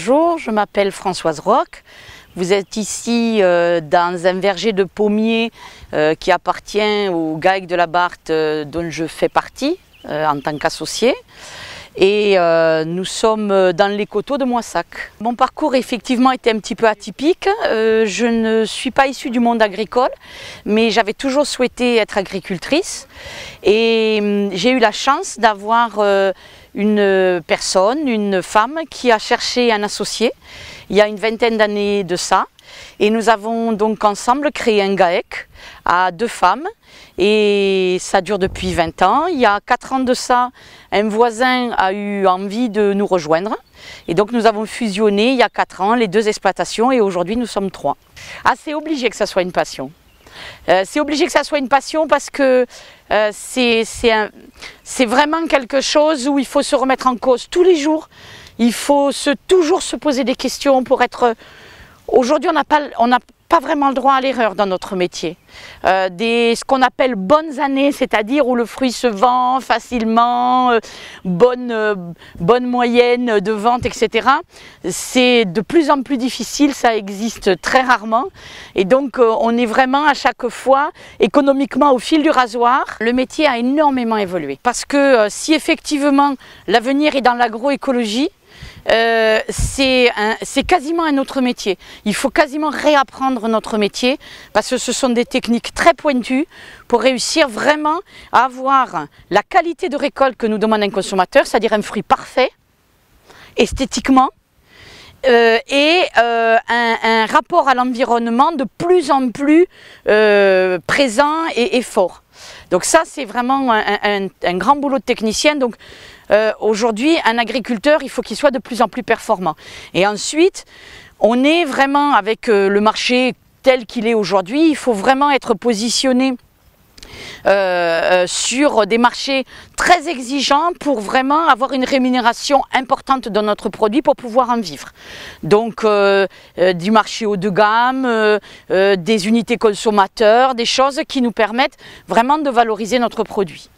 bonjour, je m'appelle Françoise Roch. Vous êtes ici dans un verger de pommiers qui appartient au GAEC de la Barthe dont je fais partie en tant qu'associée. Et nous sommes dans les coteaux de Moissac. Mon parcours effectivement était un petit peu atypique. Je ne suis pas issue du monde agricole, mais j'avais toujours souhaité être agricultrice. Et j'ai eu la chance d'avoir une personne, une femme qui a cherché un associé il y a une vingtaine d'années de ça. Et nous avons donc ensemble créé un GAEC à 2 femmes et ça dure depuis 20 ans. Il y a 4 ans de ça, un voisin a eu envie de nous rejoindre et donc nous avons fusionné il y a 4 ans les 2 exploitations et aujourd'hui nous sommes 3. Ah, c'est obligé que ça soit une passion. C'est obligé que ça soit une passion parce que c'est vraiment quelque chose où il faut se remettre en cause tous les jours. Il faut toujours se poser des questions pour être... Aujourd'hui, on n'a pas vraiment le droit à l'erreur dans notre métier. Ce qu'on appelle bonnes années, c'est-à-dire où le fruit se vend facilement, bonne moyenne de vente, etc. C'est de plus en plus difficile, ça existe très rarement. Et donc, on est vraiment à chaque fois économiquement au fil du rasoir. Le métier a énormément évolué. Parce que si effectivement l'avenir est dans l'agroécologie, c'est quasiment un autre métier. Il faut quasiment réapprendre notre métier parce que ce sont des techniques très pointues pour réussir vraiment à avoir la qualité de récolte que nous demande un consommateur, c'est-à-dire un fruit parfait, esthétiquement, et un rapport à l'environnement de plus en plus présent et fort. Donc ça, c'est vraiment un grand boulot de technicien. Donc aujourd'hui, un agriculteur, il faut qu'il soit de plus en plus performant. Et ensuite, on est vraiment avec le marché tel qu'il est aujourd'hui, il faut vraiment être positionné sur des marchés très exigeants pour vraiment avoir une rémunération importante dans notre produit pour pouvoir en vivre. Donc du marché haut de gamme, des unités consommateurs, des choses qui nous permettent vraiment de valoriser notre produit.